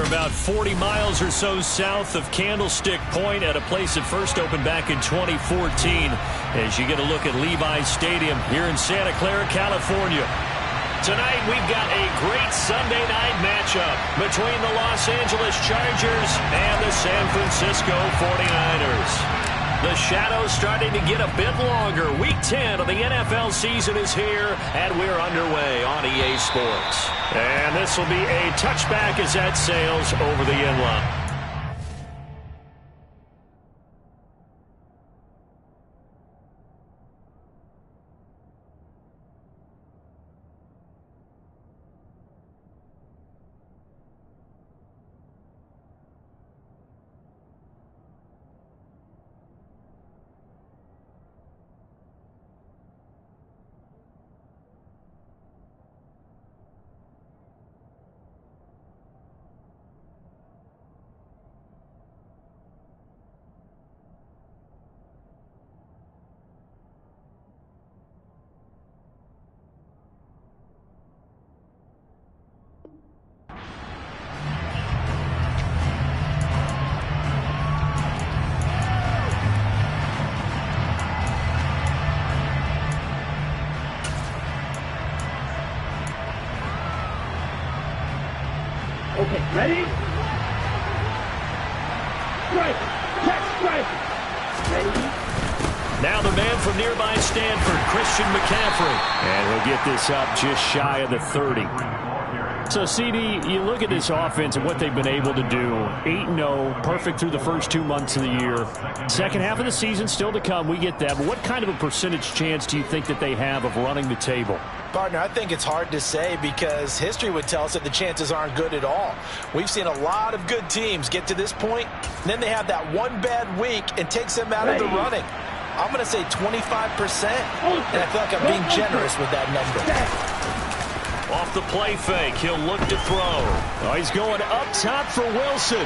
about 40 miles or so south of Candlestick Point at a place that first opened back in 2014 as you get a look at Levi's Stadium here in Santa Clara, California. Tonight we've got a great Sunday night matchup between the Los Angeles Chargers and the San Francisco 49ers. The shadow's starting to get a bit longer. Week 10 of the NFL season is here, and we're underway on EA Sports. And this will be a touchback as that sails over the end line. Okay, ready? Strike! Check, strike! Ready? Now the man from nearby Stanford, Christian McCaffrey. And he'll get this up just shy of the 30. So, CD, you look at this offense and what they've been able to do. 8-0, perfect through the first 2 months of the year. Second half of the season still to come, we get that. But what kind of a percentage chance do you think that they have of running the table? Partner, I think it's hard to say because history would tell us that the chances aren't good at all. We've seen a lot of good teams get to this point, and then they have that one bad week and takes them out of the running. I'm going to say 25%, and I feel like I'm being generous with that number. Off the play fake, he'll look to throw. Oh, he's going up top for Wilson.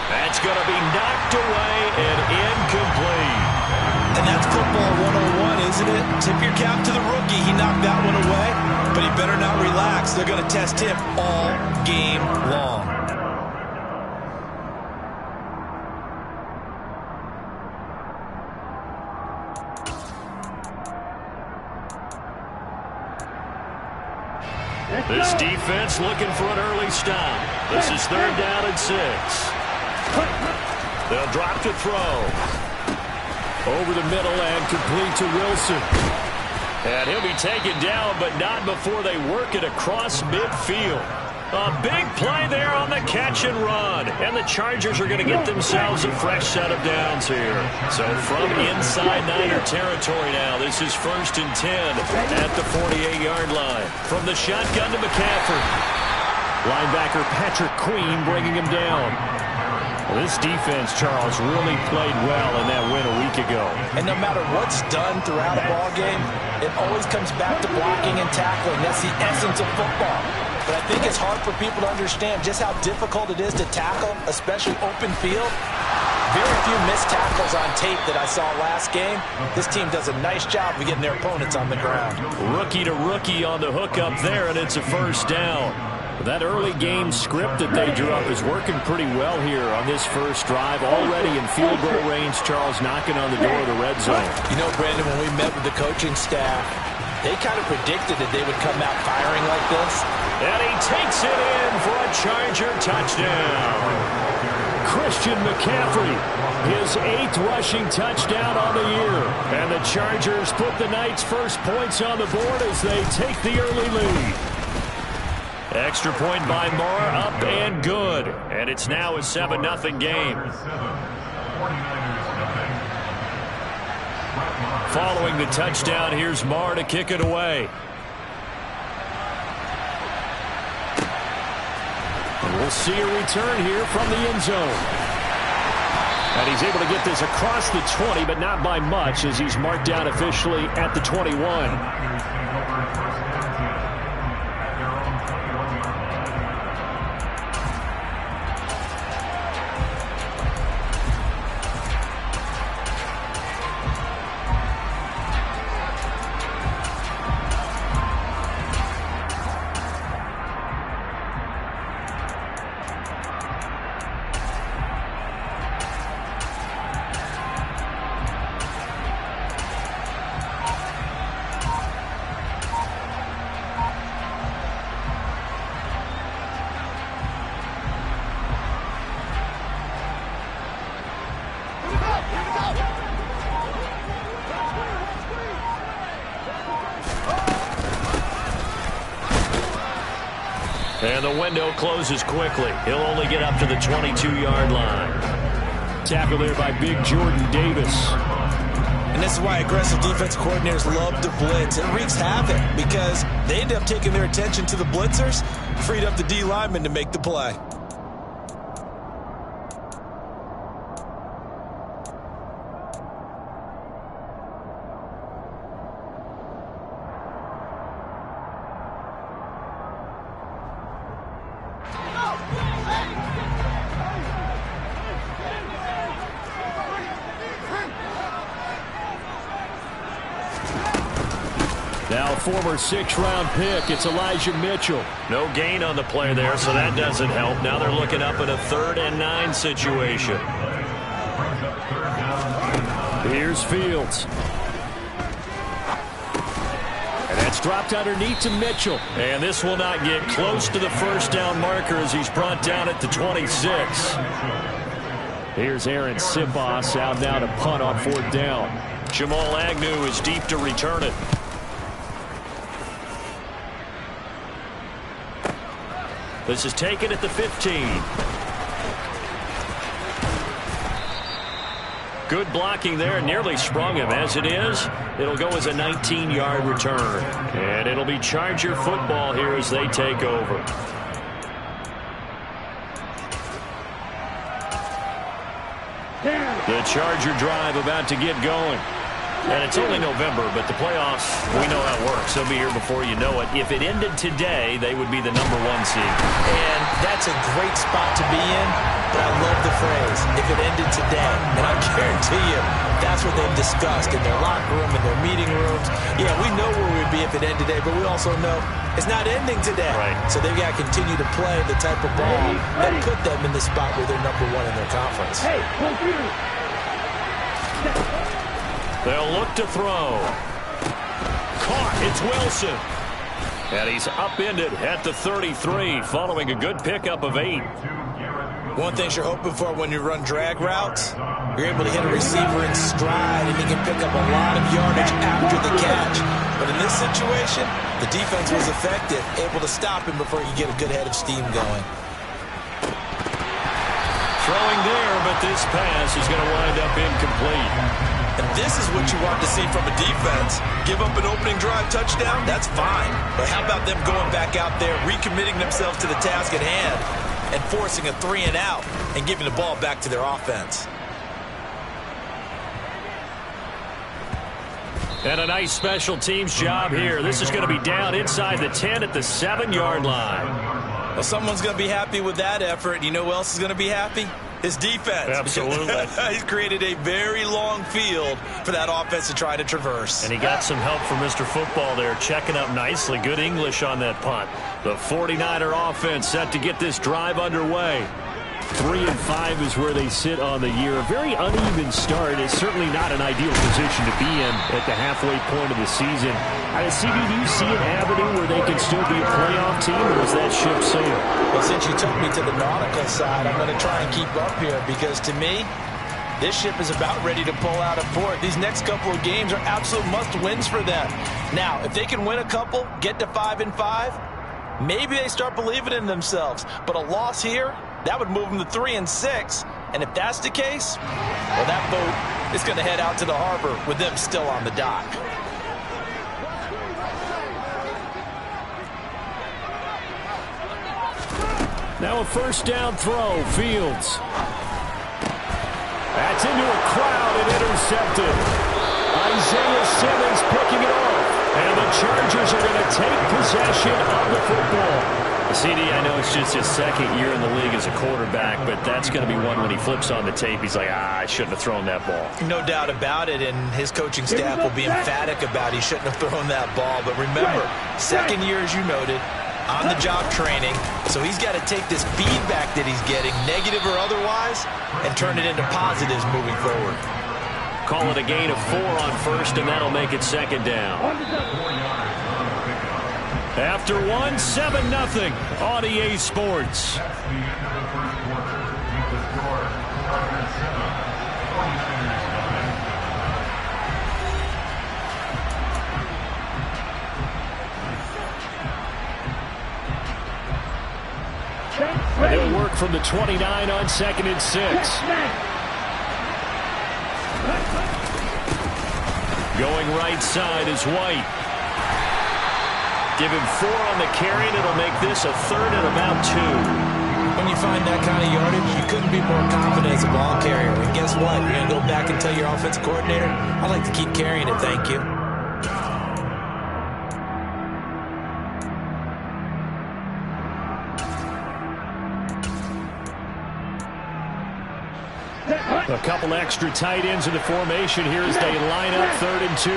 That's going to be knocked away and incomplete. And that's football 101, isn't it? Tip your cap to the rookie. He knocked that one away, but he better not relax. They're going to test him all game long. This defense looking for an early stop. This is 3rd down and 6. They'll drop to throw. Over the middle and complete to Wilson. And he'll be taken down, but not before they work it across midfield. A big play there on the catch and run. And the Chargers are going to get themselves a fresh set of downs here. So from inside Niner territory now, this is 1st and 10 at the 48-yard line. From the shotgun to McCaffrey. Linebacker Patrick Queen bringing him down. Well, this defense, Charles, really played well in that win a week ago. And no matter what's done throughout a ball game, it always comes back to blocking and tackling. That's the essence of football. But I think it's hard for people to understand just how difficult it is to tackle, especially open field. Very few missed tackles on tape that I saw last game. This team does a nice job of getting their opponents on the ground. Rookie to rookie on the hook up there, and it's a 1st down. That early game script that they drew up is working pretty well here on this first drive. Already in field goal range, Charles knocking on the door of the red zone. You know, Brandon, when we met with the coaching staff, they kind of predicted that they would come out firing like this. And he takes it in for a Charger touchdown. Christian McCaffrey, his 8th rushing touchdown on the year. And the Chargers put the Knights' first points on the board as they take the early lead. Extra point by Moore, up and good. And it's now a 7-0 game. Following the touchdown, here's Moore to kick it away. And we'll see a return here from the end zone. And he's able to get this across the 20, but not by much as he's marked down officially at the 21. And the window closes quickly. He'll only get up to the 22-yard line. Tackle there by Big Jordan Davis. And this is why aggressive defense coordinators love to blitz. It wreaks havoc because they end up taking their attention to the blitzers, freed up the D lineman to make the play. Now former 6th-round pick, it's Elijah Mitchell. No gain on the play there, so that doesn't help. Now they're looking up in a 3rd and 9 situation. Here's Fields. And that's dropped underneath to Mitchell. And this will not get close to the first down marker as he's brought down at the 26. Here's Aaron Sipos out now to punt on 4th down. Jamal Agnew is deep to return it. This is taken at the 15. Good blocking there. Nearly sprung him. As it is, it'll go as a 19-yard return. And it'll be Charger football here as they take over. The Charger drive about to get going. And it's only November, but the playoffs, we know how it works. They'll be here before you know it. If it ended today, they would be the #1 seed. And that's a great spot to be in, but I love the phrase, if it ended today. And I guarantee you, that's what they've discussed in their locker room, in their meeting rooms. Yeah, we know where we would be if it ended today, but we also know it's not ending today. Right. So they've got to continue to play the type of ball that put them in the spot where they're #1 in their conference. Hey, computer. They'll look to throw. Caught. It's Wilson. And he's upended at the 33 following a good pickup of 8. One thing you're hoping for when you run drag routes, you're able to hit a receiver in stride and he can pick up a lot of yardage after the catch. But in this situation, the defense was effective, able to stop him before he could get a good head of steam going. Throwing there, but this pass is going to wind up incomplete. And this is what you want to see from a defense. Give up an opening drive touchdown, that's fine. But how about them going back out there, recommitting themselves to the task at hand, and forcing a 3 and out, and giving the ball back to their offense. And a nice special teams job here. This is going to be down inside the 10 at the 7-yard line. Well, someone's going to be happy with that effort. You know who else is going to be happy? His defense. Absolutely. He's created a very long field for that offense to try to traverse. And he got some help from Mr. Football there, checking up nicely. Good English on that punt. The 49er offense set to get this drive underway. 3-5 is where they sit on the year. A very uneven start. It's certainly not an ideal position to be in at the halfway point of the season. CB, do you see an avenue where they can still be a playoff team, or is that ship sailed? Well, since you took me to the nautical side, I'm going to try and keep up here because, to me, this ship is about ready to pull out of port. These next couple of games are absolute must-wins for them. Now, if they can win a couple, get to 5-5, maybe they start believing in themselves. But a loss here, that would move them to 3-6. And if that's the case, well, that boat is going to head out to the harbor with them still on the dock. Now a first down throw, Fields. That's into a crowd and intercepted. Isaiah Simmons picking it off. And the Chargers are going to take possession of the football. CD, I know it's just his second year in the league as a quarterback, but that's going to be one when he flips on the tape. He's like, I shouldn't have thrown that ball. No doubt about it, and his coaching staff will be emphatic about he shouldn't have thrown that ball. But remember, second year, as you noted, on-the-job training, so he's got to take this feedback that he's getting, negative or otherwise, and turn it into positives moving forward. Call it a gain of 4 on first, and that'll make it second down. After 1, 7-0 on EA Sports. from the 29 on 2nd and 6. Going right side is White. Give him 4 on the carry, and it'll make this a 3rd and about 2. When you find that kind of yardage, you couldn't be more confident as a ball carrier. And guess what? You're going to go back and tell your offensive coordinator, I'd like to keep carrying it, thank you. A couple extra tight ends in the formation here as they line up 3rd and 2.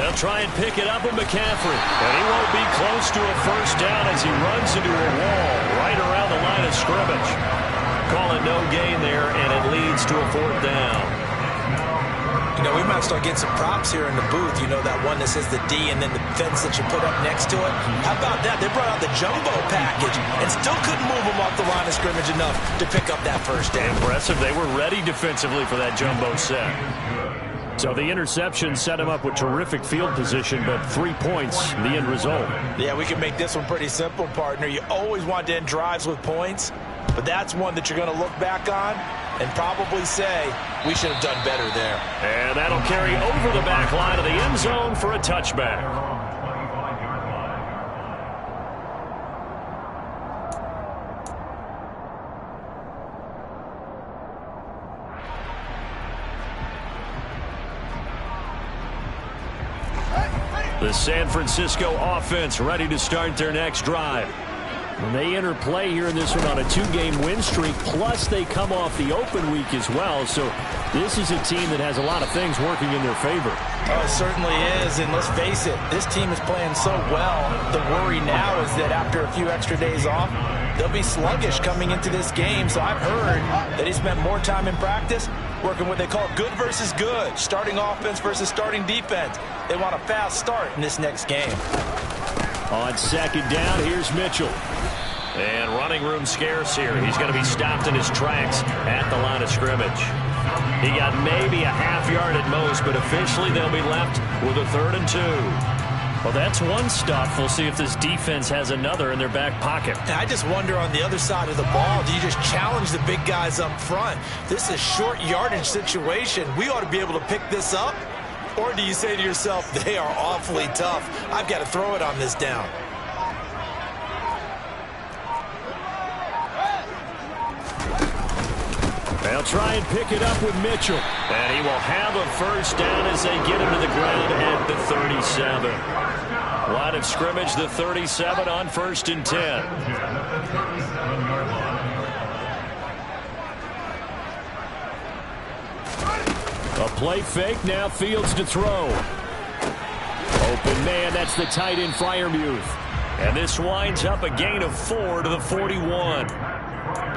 They'll try and pick it up with McCaffrey. And he won't be close to a first down as he runs into a wall right around the line of scrimmage. Call it no gain there, and it leads to a 4th down. You know, we might start getting some props here in the booth. You know, that one that says the D and then the fence that you put up next to it. How about that? They brought out the jumbo package and still couldn't move them off the line of scrimmage enough to pick up that first down. Impressive. They were ready defensively for that jumbo set. So the interception set him up with terrific field position, but 3 points, the end result. Yeah, we can make this one pretty simple, partner. You always want to end drives with points, but that's one that you're going to look back on and probably say, we should have done better there. And that'll carry over the back line of the end zone for a touchback. The San Francisco offense ready to start their next drive. And they enter play here in this one on a 2-game win streak, plus they come off the open week as well. So this is a team that has a lot of things working in their favor. Oh, it certainly is, and let's face it, this team is playing so well. The worry now is that after a few extra days off, they'll be sluggish coming into this game. So I've heard that he spent more time in practice working what they call good versus good, starting offense versus starting defense. They want a fast start in this next game. On 2nd down, here's Mitchell. And running room scarce here. He's going to be stopped in his tracks at the line of scrimmage. He got maybe a half yard at most, but officially they'll be left with a 3rd and 2. Well, that's one stuff. We'll see if this defense has another in their back pocket. And I just wonder on the other side of the ball, do you just challenge the big guys up front? This is a short yardage situation. We ought to be able to pick this up. Or do you say to yourself, they are awfully tough. I've got to throw it on this down. They'll try and pick it up with Mitchell. And he will have a first down as they get him to the ground at the 37. Line of scrimmage, the 37 on 1st and 10. A play fake, now Fields to throw. Open man, that's the tight end Freiermuth. And this winds up a gain of 4 to the 41.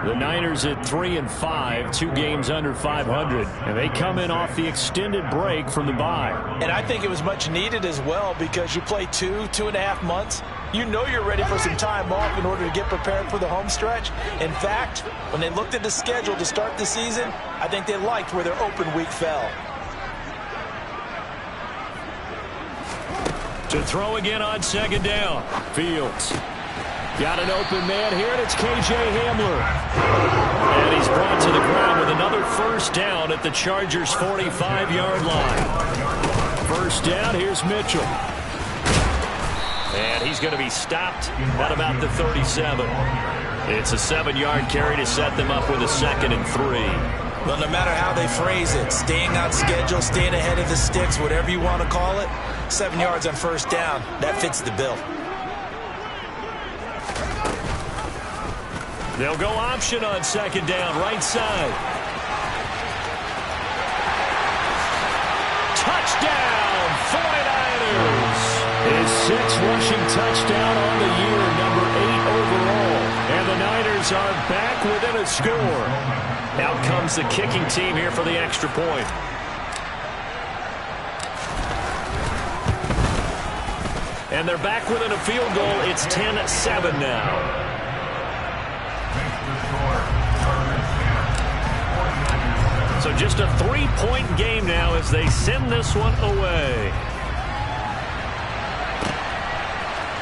The Niners at 3-5, 2 games under 500, and they come in off the extended break from the bye. And I think it was much needed as well because you play 2.5 months. You know you're ready for some time off in order to get prepared for the home stretch. In fact, when they looked at the schedule to start the season, I think they liked where their open week fell. To throw again on 2nd down, Fields. Got an open man here, and it's K.J. Hamler. And he's brought to the ground with another first down at the Chargers' 45-yard line. First down, here's Mitchell. And he's going to be stopped at about the 37. It's a 7-yard carry to set them up with a 2nd and 3. Well, no matter how they phrase it, staying on schedule, staying ahead of the sticks, whatever you want to call it, 7 yards on first down, that fits the bill. They'll go option on 2nd down, right side. Touchdown, 49ers. His 6th rushing touchdown on the year, number 8 overall. And the Niners are back within a score. Out comes the kicking team here for the extra point. And they're back within a field goal. It's 10-7 now. So just a 3-point game now as they send this one away.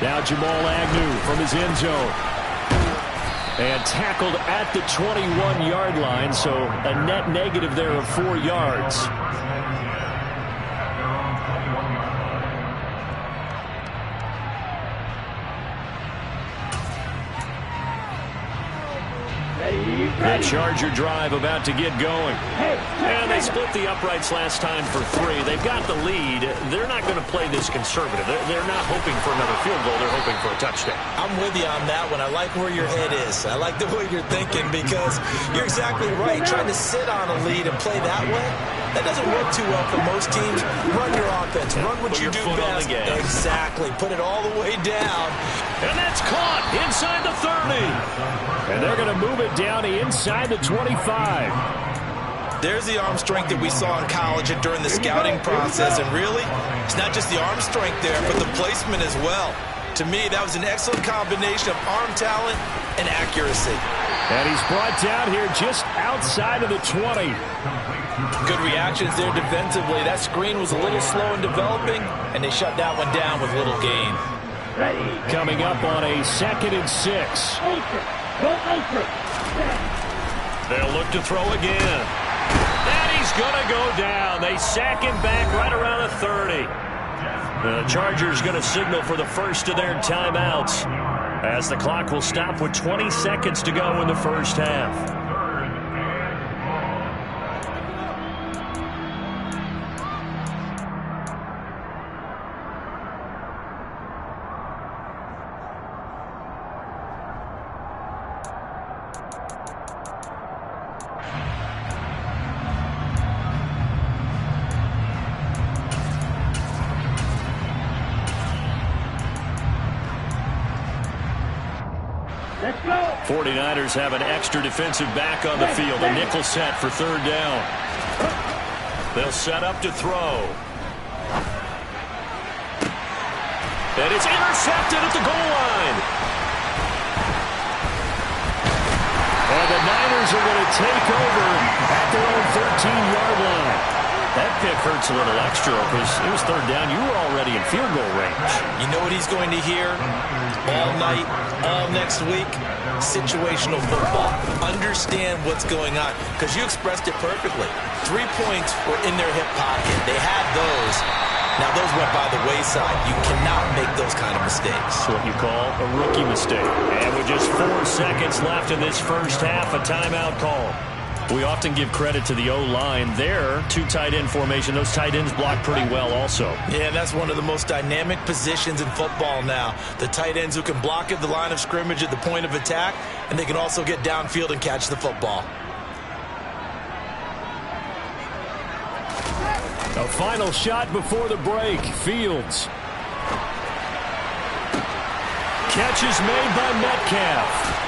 Now Jamal Agnew from his end zone. And tackled at the 21-yard line, so a net negative there of 4 yards. The Charger drive about to get going. And they split the uprights last time for 3. They've got the lead. They're not going to play this conservative. They're not hoping for another field goal. They're hoping for a touchdown. I'm with you on that one. I like where your head is. I like the way you're thinking because you're exactly right. Trying to sit on a lead and play that way, that doesn't work too well for most teams. Run your offense. Run what you do best. Exactly. Put it all the way down. And that's caught inside the 30. And they're going to move it down inside the 25. There's the arm strength that we saw in college and during the scouting process. And really, it's not just the arm strength there, but the placement as well. To me, that was an excellent combination of arm talent and accuracy. And he's brought down here just outside of the 20. Good reactions there defensively. That screen was a little slow in developing, and they shut that one down with little gain. Coming up on a 2nd and 6. They'll look to throw again. And he's going to go down. They sack him back right around the 30. The Chargers going to signal for the first of their timeouts as the clock will stop with 20 seconds to go in the first half. Let's go. 49ers have an extra defensive back on the field. A nickel set for 3rd down. They'll set up to throw. And it's intercepted at the goal line. And the Niners are going to take over at their own 13-yard line. That pick hurts a little extra because it was 3rd down. You were already in field goal range. You know what he's going to hear all night, all next week? Situational football. Understand what's going on because you expressed it perfectly. 3 points were in their hip pocket. They had those. Now, those went by the wayside. You cannot make those kind of mistakes. That's what you call a rookie mistake. And with just 4 seconds left in this first half, a timeout call. We often give credit to the O-line there. 2 tight end formation. Those tight ends block pretty well also. Yeah, that's one of the most dynamic positions in football now. The tight ends who can block at the line of scrimmage at the point of attack, and they can also get downfield and catch the football. A final shot before the break. Fields. Catch is made by Metcalf.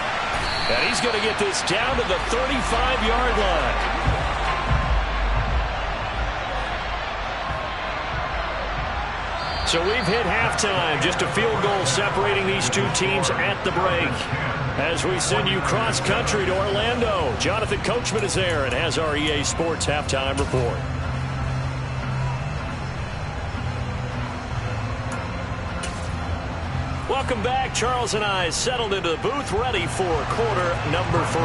And he's going to get this down to the 35-yard line. So we've hit halftime. Just a field goal separating these 2 teams at the break. As we send you cross-country to Orlando, Jonathan Coachman is there and has our EA Sports Halftime Report. Welcome back. Charles and I settled into the booth, ready for quarter number 3.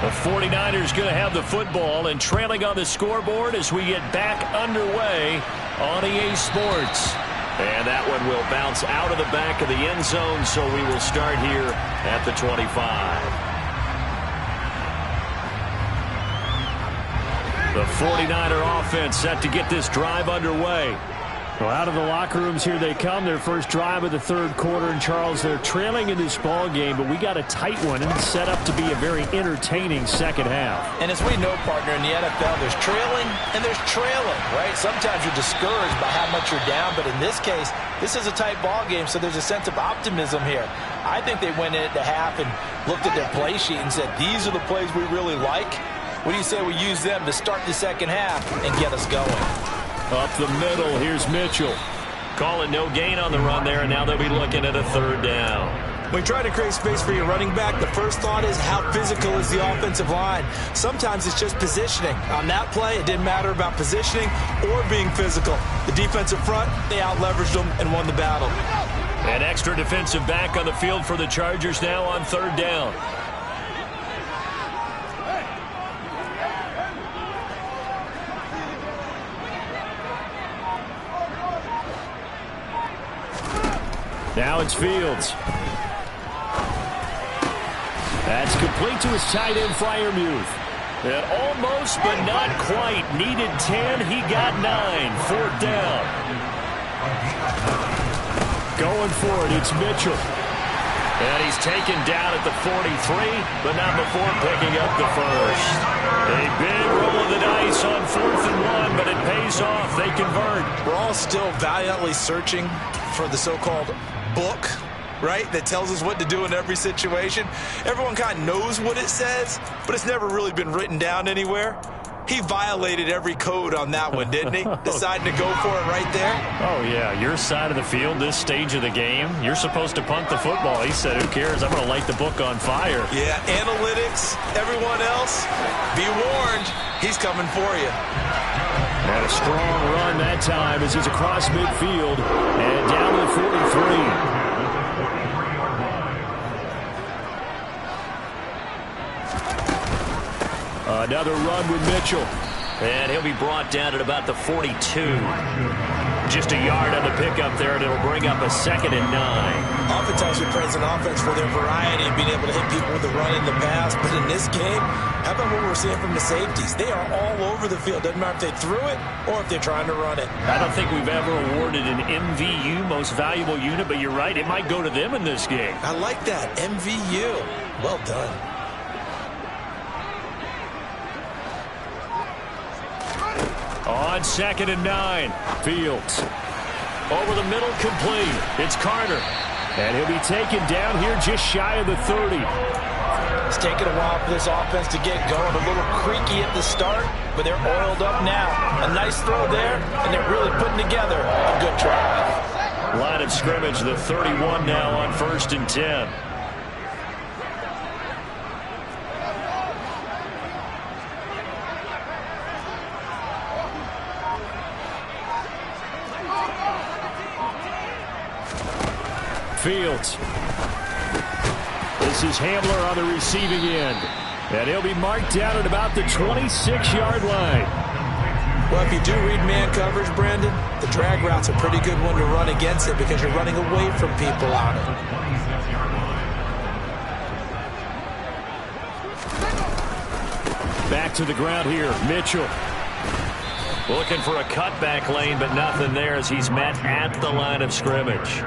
The 49ers going to have the football and trailing on the scoreboard as we get back underway on EA Sports. And that one will bounce out of the back of the end zone, so we will start here at the 25. The 49er offense set to get this drive underway. Well, out of the locker rooms here they come. Their first drive of the 3rd quarter. And, Charles, they're trailing in this ball game, but we got a tight one and set up to be a very entertaining second half. And as we know, partner, in the NFL, there's trailing and there's trailing, right? Sometimes you're discouraged by how much you're down, but in this case, this is a tight ball game, so there's a sense of optimism here. I think they went in at the half and looked at their play sheet and said, these are the plays we really like. What do you say we use them to start the second half and get us going? Up the middle, here's Mitchell. Calling no gain on the run there, and now they'll be looking at a 3rd down. When you try to create space for your running back, the first thought is how physical is the offensive line. Sometimes it's just positioning. On that play, it didn't matter about positioning or being physical. The defensive front, they out-leveraged them and won the battle. An extra defensive back on the field for the Chargers now on 3rd down. Now it's Fields. That's complete to his tight end, Freiermuth. And almost, but not quite. Needed 10. He got 9. 4th down. Going for it. It's Mitchell. And he's taken down at the 43, but not before picking up the first. A big roll of the dice on 4th and 1, but it pays off. They convert. We're all still valiantly searching for the so-called book, right, that tells us what to do in every situation. Everyone kind of knows what it says, but it's never really been written down anywhere. He violated every code on that one, didn't he? Deciding to go for it right there. Oh, yeah. Your side of the field, this stage of the game, you're supposed to punt the football. He said, who cares? I'm going to light the book on fire. Yeah, analytics, everyone else, be warned, he's coming for you. And a strong run that time as he's across midfield and down to the 43. Another run with Mitchell. And he'll be brought down at about the 42. Just a yard on the pickup there, and it'll bring up a 2nd and 9. Oftentimes we praise an offense for their variety and being able to hit people with the run in the pass. But in this game, how about what we're seeing from the safeties? They are all over the field. Doesn't matter if they threw it or if they're trying to run it. I don't think we've ever awarded an MVU, most valuable unit, but you're right, it might go to them in this game. I like that, MVU. Well done. On 2nd and 9, Fields. Over the middle, complete. It's Carter. And he'll be taken down here just shy of the 30. It's taken a while for this offense to get going. A little creaky at the start, but they're oiled up now. A nice throw there, and they're really putting together a good drive. Line of scrimmage, the 31 now on 1st and 10. Fields. This is Hamler on the receiving end. And he'll be marked down at about the 26-yard line. Well, if you do read man coverage, Brandon, the drag route's a pretty good one to run against it because you're running away from people on it. Back to the ground here, Mitchell. Looking for a cutback lane, but nothing there as he's met at the line of scrimmage.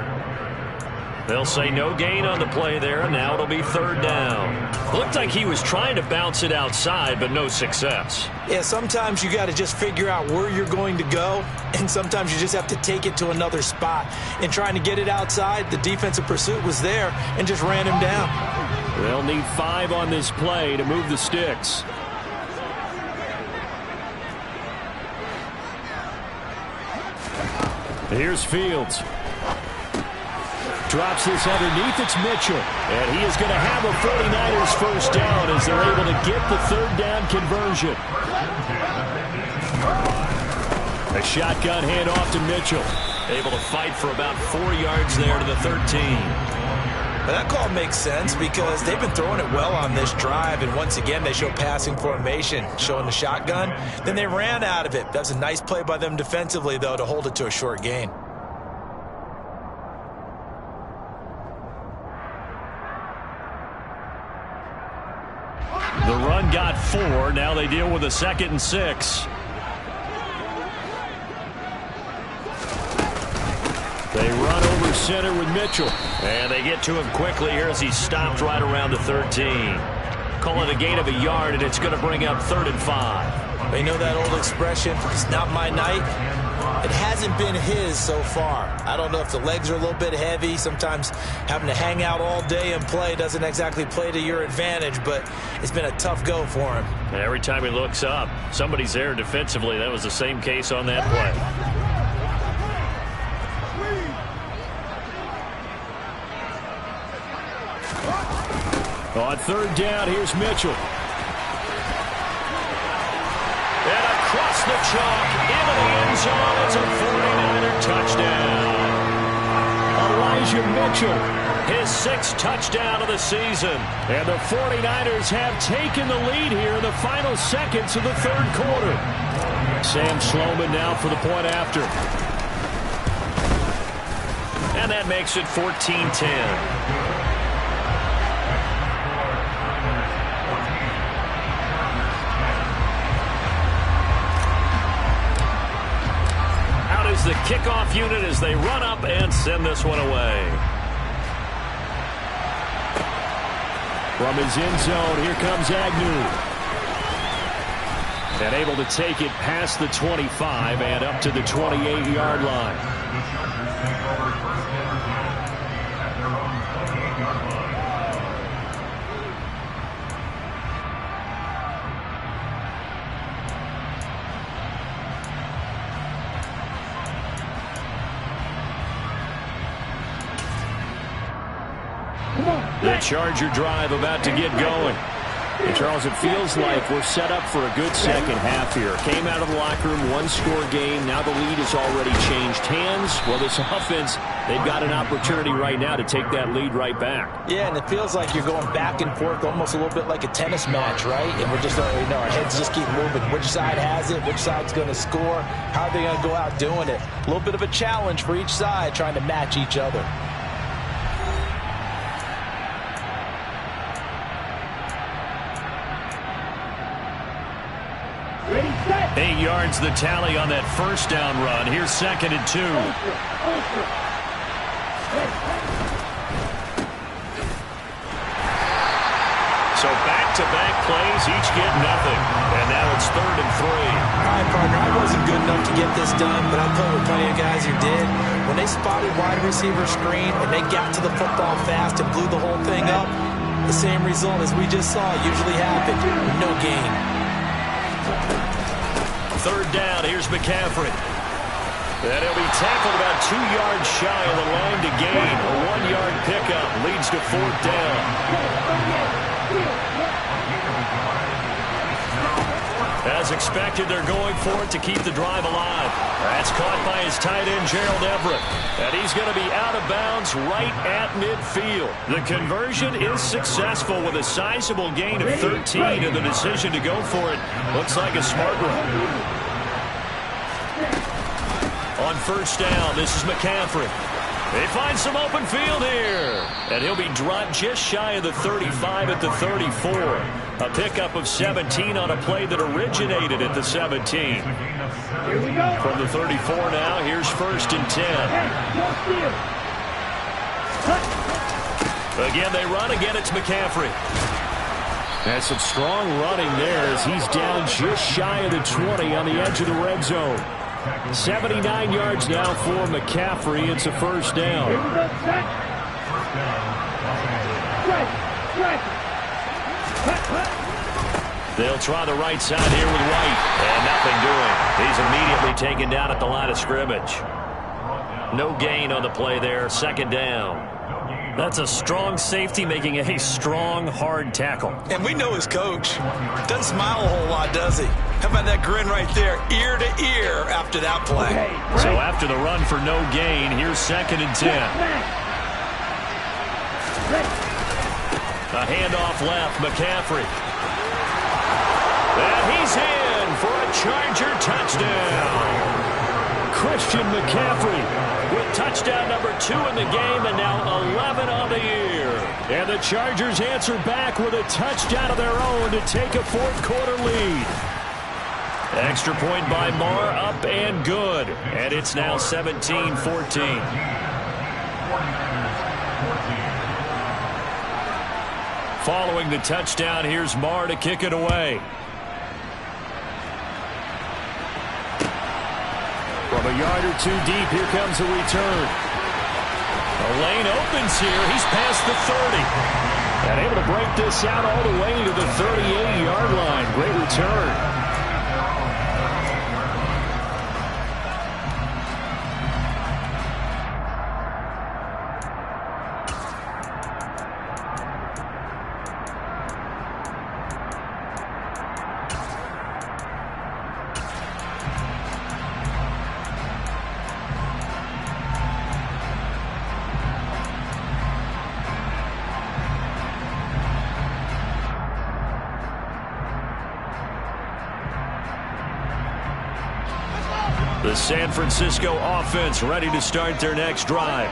They'll say no gain on the play there, and now it'll be 3rd down. Looked like he was trying to bounce it outside, but no success. Yeah, sometimes you got to just figure out where you're going to go, and sometimes you just have to take it to another spot. In trying to get it outside, the defensive pursuit was there and just ran him down. They'll need 5 on this play to move the sticks. Here's Fields. Drops this underneath. It's Mitchell. And he is going to have a 49ers first down as they're able to get the 3rd down conversion. A shotgun handoff to Mitchell. Able to fight for about 4 yards there to the 13. But that call makes sense because they've been throwing it well on this drive, and once again they show passing formation, showing the shotgun. Then they ran out of it. That's a nice play by them defensively, though, to hold it to a short gain. The run got 4. Now they deal with a 2nd and 6. They run over center with Mitchell. And they get to him quickly here as he's stopped right around the 13. Call it a gain of a yard, and it's going to bring up 3rd and 5. You know that old expression, it's not my night? It hasn't been his so far. I don't know if the legs are a little bit heavy. Sometimes having to hang out all day and play doesn't exactly play to your advantage, but it's been a tough go for him. Every time he looks up, somebody's there defensively. That was the same case on that play. On 3rd down, here's Mitchell. And across the chalk, into the end zone. It's a 49er touchdown. A Elijah Mitchell, his 6th touchdown of the season. And the 49ers have taken the lead here in the final seconds of the 3rd quarter. Sam Sloman now for the point after. And that makes it 14-10. Is the kickoff unit as they run up and send this one away. From his end zone, here comes Agnew. And able to take it past the 25 and up to the 28-yard line. The Charger drive about to get going. And Charles, it feels like we're set up for a good second half here. Came out of the locker room, 1-score game. Now the lead has already changed hands. Well, this offense, they've got an opportunity right now to take that lead right back. Yeah, and it feels like you're going back and forth almost a little bit like a tennis match, right? And we're just, our heads just keep moving. Which side has it? Which side's going to score? How are they going to go out doing it? A little bit of a challenge for each side trying to match each other. 8 yards the tally on that first down run. Here's 2nd and 2. So back-to-back plays, each get nothing. And now it's 3rd and 3. All right, partner, I wasn't good enough to get this done, but I played with plenty of guys who did. When they spotted wide receiver screen and they got to the football fast and blew the whole thing up, the same result as we just saw usually happened. No gain. 3rd down, here's McCaffrey. And he'll be tackled about 2 yards shy of the line to gain. A 1-yard pickup leads to 4th down. As expected, they're going for it to keep the drive alive. That's caught by his tight end, Gerald Everett. And he's going to be out of bounds right at midfield. The conversion is successful with a sizable gain of 13, and the decision to go for it looks like a smart one. On 1st down, this is McCaffrey. They find some open field here. And he'll be dropped just shy of the 35 at the 34. A pickup of 17 on a play that originated at the 17. From the 34 now, here's 1st and 10. Again, they run. Again, it's McCaffrey. And some strong running there as he's down just shy of the 20 on the edge of the red zone. 79 yards now for McCaffrey. It's a 1st down. They'll try the right side here with White. And nothing doing. He's immediately taken down at the line of scrimmage. No gain on the play there. 2nd down. That's a strong safety making a strong, hard tackle. And we know his coach. Doesn't smile a whole lot, does he? How about that grin right there, ear to ear after that play? So after the run for no gain, here's 2nd and 10. A handoff left, McCaffrey. And he's in for a Charger touchdown. Christian McCaffrey with touchdown number 2 in the game and now 11 on the year. And the Chargers answer back with a touchdown of their own to take a 4th quarter lead. Extra point by Marr, up and good. And it's now 17-14. Following the touchdown, here's Marr to kick it away. From a yard or 2 deep, here comes a return. The lane opens here. He's past the 30. And able to break this out all the way to the 38-yard line. Great return. The San Francisco offense ready to start their next drive.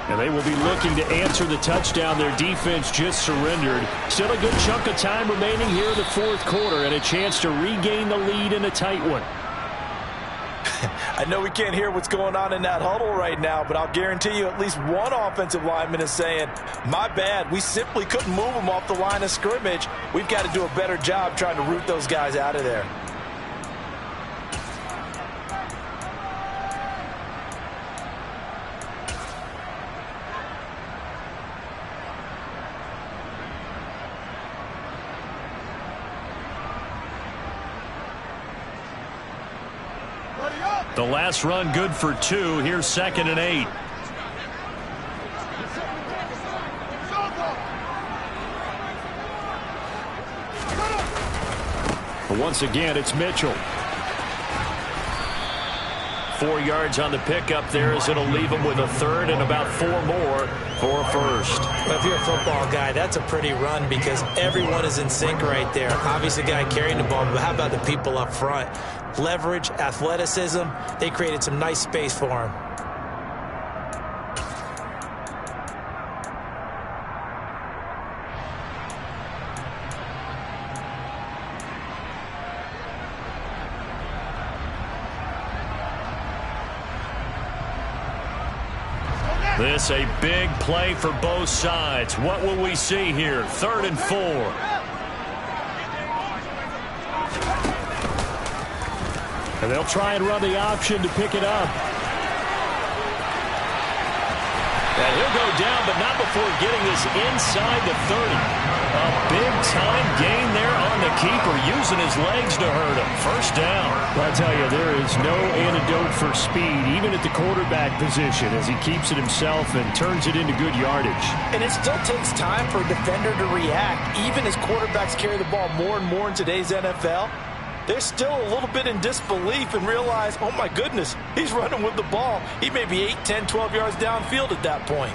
And they will be looking to answer the touchdown their defense just surrendered. Still a good chunk of time remaining here in the fourth quarter and a chance to regain the lead in a tight one. I know we can't hear what's going on in that huddle right now, but I'll guarantee you at least one offensive lineman is saying, my bad, we simply couldn't move them off the line of scrimmage. We've got to do a better job trying to root those guys out of there. The last run good for 2. Here's 2nd and 8. But once again, it's Mitchell. 4 yards on the pickup there as it'll leave him with a third and about 4 more for a first. Well, if you're a football guy, that's a pretty run because everyone is in sync right there. Obviously, the guy carrying the ball, but how about the people up front? Leverage, athleticism, they created some nice space for him. This a big play for both sides. What will we see here? 3rd and 4. And they'll try and run the option to pick it up. And he'll go down, but not before getting this inside the 30. A big-time gain there on the keeper, using his legs to hurt him. First down. Well, I tell you, there is no antidote for speed, even at the quarterback position, as he keeps it himself and turns it into good yardage. And it still takes time for a defender to react. Even as quarterbacks carry the ball more and more in today's NFL, they're still a little bit in disbelief and realize, oh my goodness, he's running with the ball. He may be 8, 10, 12 yards downfield at that point.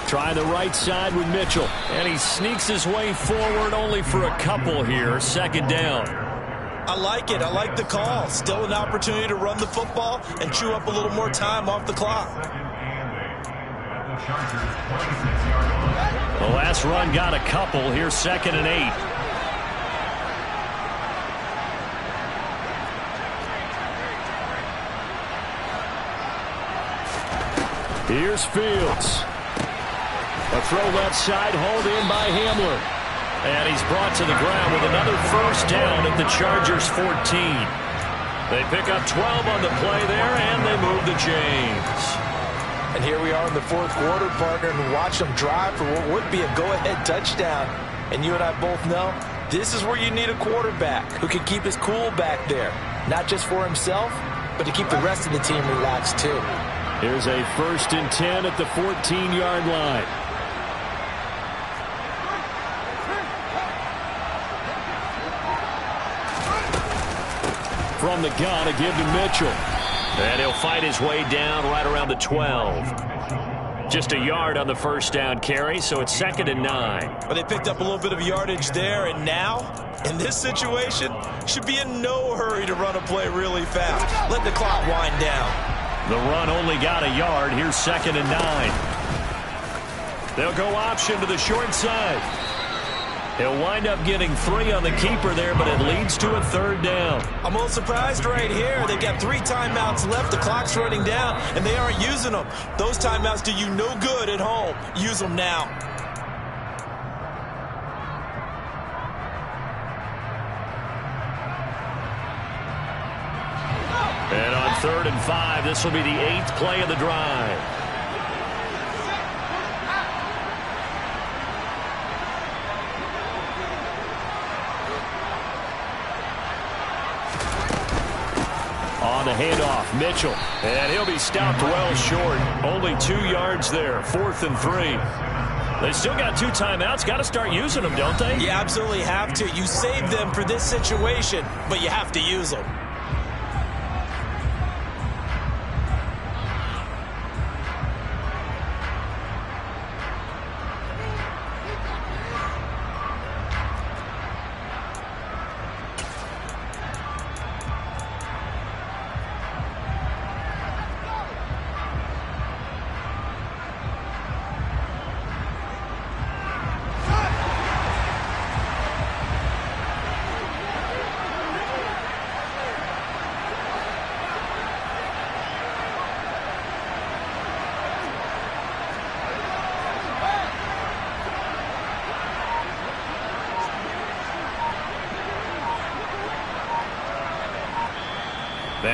Try the right side with Mitchell. And he sneaks his way forward only for a couple here. 2nd down. I like it. I like the call. Still an opportunity to run the football and chew up a little more time off the clock. The last run got a couple. Here's 2nd and 8. Here's Fields. A throw left side, hauled in by Hamler. And he's brought to the ground with another first down at the Chargers 14. They pick up 12 on the play there, and they move the chains. And here we are in the fourth quarter, partner, and watch them drive for what would be a go-ahead touchdown. And you and I both know this is where you need a quarterback who can keep his cool back there, not just for himself, but to keep the rest of the team relaxed too. Here's a 1st and 10 at the 14-yard line. From the gun, a give to Mitchell. And he'll fight his way down right around the 12. Just a yard on the first down carry, so it's 2nd and 9. But they picked up a little bit of yardage there, and now, in this situation, should be in no hurry to run a play really fast. Let the clock wind down. The run only got a yard. Here's 2nd and 9. They'll go option to the short side. He'll wind up getting 3 on the keeper there, but it leads to a 3rd down. I'm a little surprised right here. They've got 3 timeouts left. The clock's running down, and they aren't using them. Those timeouts do you no good at home. Use them now. And on 3rd and 5, this will be the 8th play of the drive. On the handoff, Mitchell. And he'll be stopped well short. Only 2 yards there. 4th and 3. They still got 2 timeouts. Got to start using them, don't they? You absolutely have to. You save them for this situation, but you have to use them.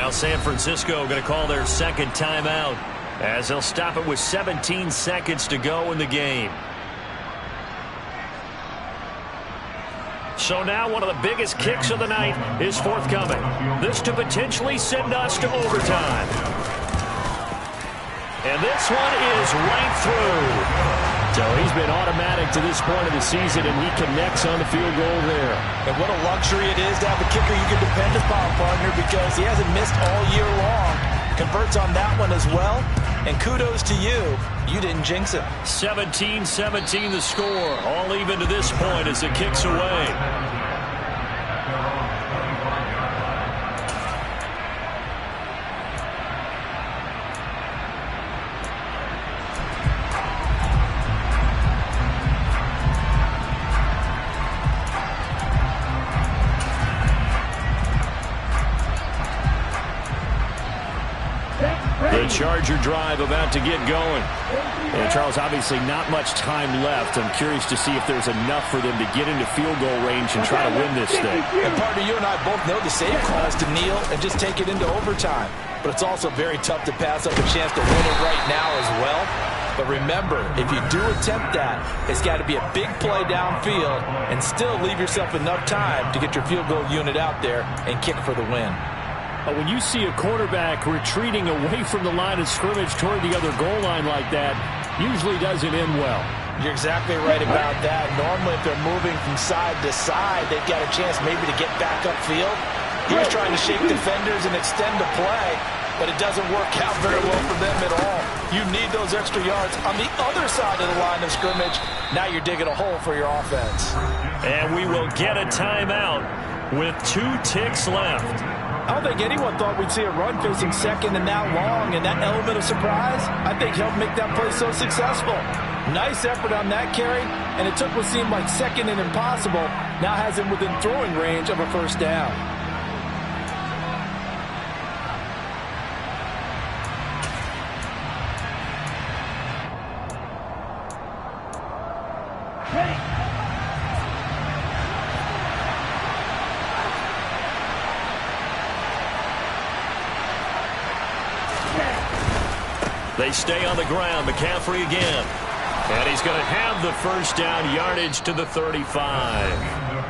Now San Francisco going to call their second timeout as they'll stop it with 17 seconds to go in the game. So now one of the biggest kicks of the night is forthcoming. This to potentially send us to overtime. And this one is right through. So he's been automatic to this point of the season, and he connects on the field goal there. And what a luxury it is to have a kicker you can depend upon, partner, because he hasn't missed all year long. Converts on that one as well. And kudos to you. You didn't jinx it. 17-17 the score. All even to this point as the kick's away. The Charger drive about to get going. And Charles, obviously not much time left. I'm curious to see if there's enough for them to get into field goal range and try to win this thing. And partner, you and I both know the save call is to kneel and just take it into overtime. But it's also very tough to pass up a chance to win it right now as well. But remember, if you do attempt that, it's got to be a big play downfield and still leave yourself enough time to get your field goal unit out there and kick for the win. When you see a quarterback retreating away from the line of scrimmage toward the other goal line like that, usually doesn't end well. You're exactly right about that. Normally, if they're moving from side to side, they've got a chance maybe to get back upfield. He was trying to shake defenders and extend the play, but it doesn't work out very well for them at all. You need those extra yards on the other side of the line of scrimmage. Now you're digging a hole for your offense. And we will get a timeout with 2 ticks left. I don't think anyone thought we'd see a run facing second and that long, and that element of surprise, I think, helped make that play so successful. Nice effort on that carry, and it took what seemed like second and impossible, now has him within throwing range of a first down. They stay on the ground. McCaffrey again. And he's going to have the first down, yardage to the 35.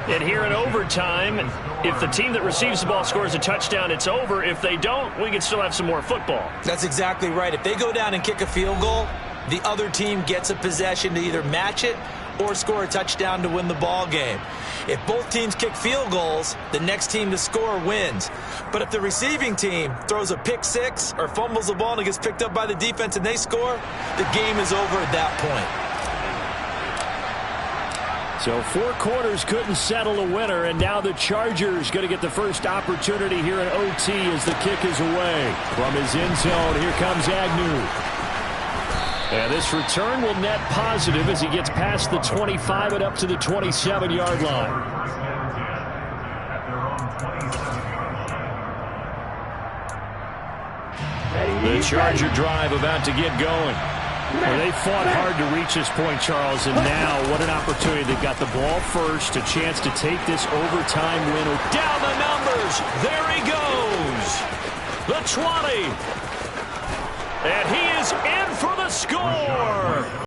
And here in overtime, if the team that receives the ball scores a touchdown, it's over. If they don't, we can still have some more football. That's exactly right. If they go down and kick a field goal, the other team gets a possession to either match it or score a touchdown to win the ball game. If both teams kick field goals, the next team to score wins. But if the receiving team throws a pick six or fumbles the ball and it gets picked up by the defense and they score, the game is over at that point. So 4 quarters couldn't settle a winner, and now the Chargers going to get the first opportunity here in OT as the kick is away. From his end zone, here comes Agnew. And this return will net positive as he gets past the 25 and up to the 27-yard line. The Charger drive about to get going. Well, they fought hard to reach this point, Charles, and now what an opportunity. They've got the ball first, a chance to take this overtime win. Down the numbers. There he goes. The 20. And he is in for the score.